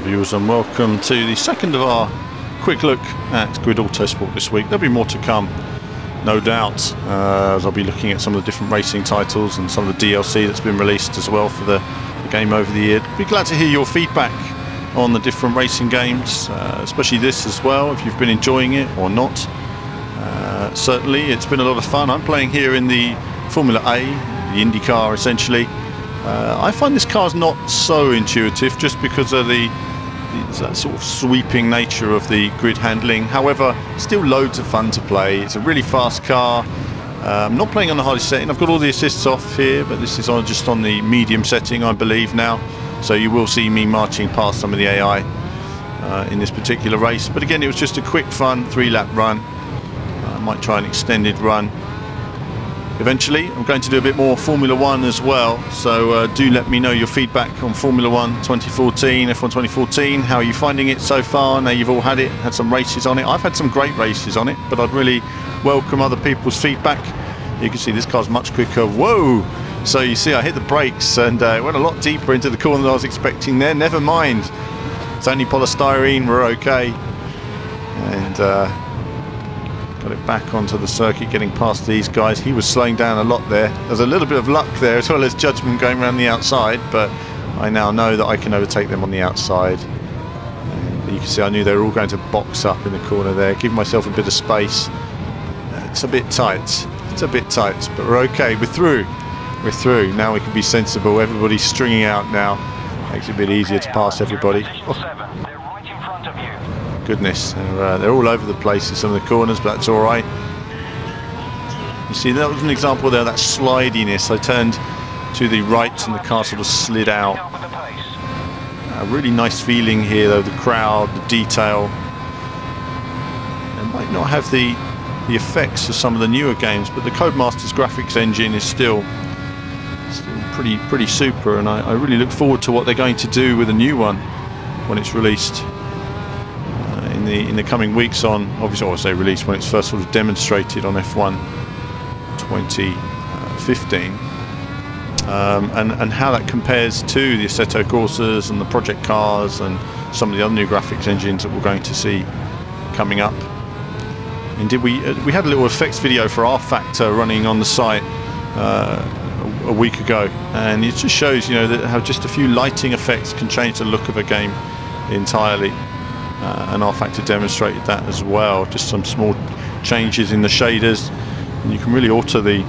viewers, and welcome to the second of our quick look at Grid Autosport this week. There'll be more to come, no doubt, as I'll be looking at some of the different racing titles and some of the DLC that's been released as well for the game over the year. Be glad to hear your feedback on the different racing games, especially this as well, if you've been enjoying it or not. Certainly it's been a lot of fun. I'm playing here in the Formula A, the IndyCar essentially. I find this car's not so intuitive just because of the sort of sweeping nature of the grid handling. However, still loads of fun to play. It's a really fast car. I'm not playing on the hardest setting. I've got all the assists off here, but this is just on the medium setting, I believe now. So you will see me marching past some of the AI in this particular race. But again, it was just a quick fun 3-lap run. I might try an extended run. Eventually, I'm going to do a bit more Formula 1 as well, so do let me know your feedback on Formula 1 2014, F1 2014. How are you finding it so far? Now you've all had some races on it. I've had some great races on it, but I'd really welcome other people's feedback. You can see this car's much quicker. Whoa! So you see I hit the brakes and it went a lot deeper into the corner than I was expecting there. Never mind. It's only polystyrene, we're okay. And got it back onto the circuit, getting past these guys. He was slowing down a lot there. There's a little bit of luck there as well as judgment going around the outside, but I now know that I can overtake them on the outside. And you can see I knew they were all going to box up in the corner there, give myself a bit of space. It's a bit tight. It's a bit tight, but we're okay. We're through. We're through. Now we can be sensible. Everybody's stringing out now. Makes it a bit easier to pass everybody. Oh. Goodness, they're all over the place in some of the corners, but that's all right. You see, that was an example there, that slidiness. I turned to the right and the car sort of slid out. A really nice feeling here, though, the crowd, the detail. It might not have the effects of some of the newer games, but the Codemasters graphics engine is still pretty super, and I really look forward to what they're going to do with a new one when it's released. In the coming weeks on, obviously I would say release when it's first sort of demonstrated on F1 2015, and how that compares to the Assetto Corsas and the project cars and some of the other new graphics engines that we're going to see coming up. Indeed, we had a little effects video for R Factor running on the site a week ago, and it just shows, you know, that how just a few lighting effects can change the look of a game entirely. And R Factor demonstrated that as well. Just some small changes in the shaders, and you can really alter the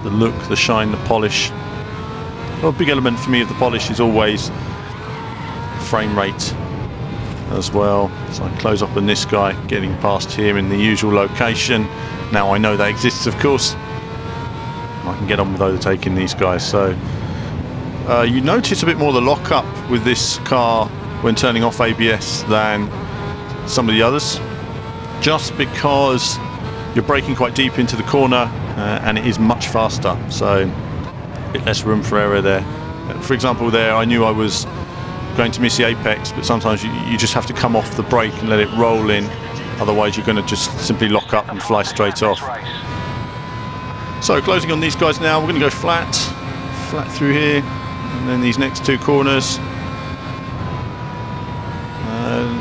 look, the shine, the polish. Well, a big element for me of the polish is always frame rate as well. So I close up on this guy, getting past here in the usual location. Now I know that exists, of course. I can get on with overtaking these guys. So you notice a bit more of the lock-up with this car when turning off ABS than some of the others, just because you're braking quite deep into the corner and it is much faster, so a bit less room for error there. For example, there I knew I was going to miss the apex, but sometimes you just have to come off the brake and let it roll in, otherwise you're going to just simply lock up and fly straight off. So closing on these guys now, we're going to go flat through here, and then these next two corners.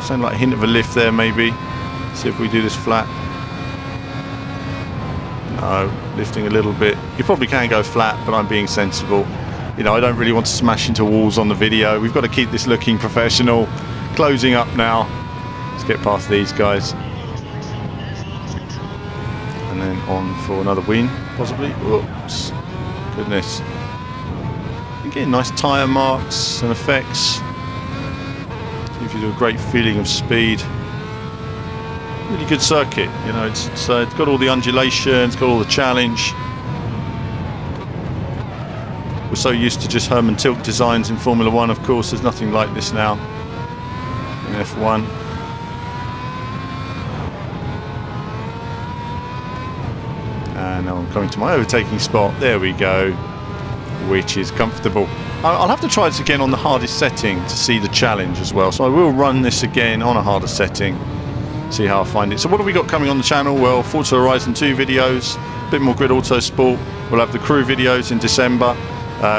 Sound like a hint of a lift there, maybe. See if we do this flat. No, lifting a little bit. You probably can go flat, but I'm being sensible. You know, I don't really want to smash into walls on the video. We've got to keep this looking professional. Closing up now. Let's get past these guys. And then on for another win, possibly. Whoops. Goodness. Again, nice tyre marks and effects. Gives you a great feeling of speed. Really good circuit, you know. It's got all the undulation, it's got all the challenge. We're so used to just Herman Tilke designs in Formula 1, of course. There's nothing like this now in F1. And now I'm coming to my overtaking spot. There we go, which is comfortable. I'll have to try this again on the hardest setting to see the challenge as well. So I will run this again on a harder setting, see how I find it. So what have we got coming on the channel? Well, Forza Horizon 2 videos, a bit more Grid Autosport. We'll have the crew videos in December.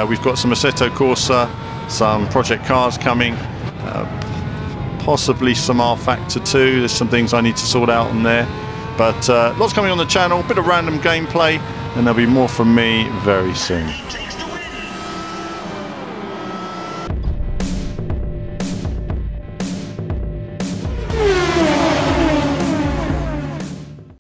We've got some Assetto Corsa, some project cars coming, possibly some R Factor 2. There's some things I need to sort out on there. But lots coming on the channel, a bit of random gameplay, and there'll be more from me very soon.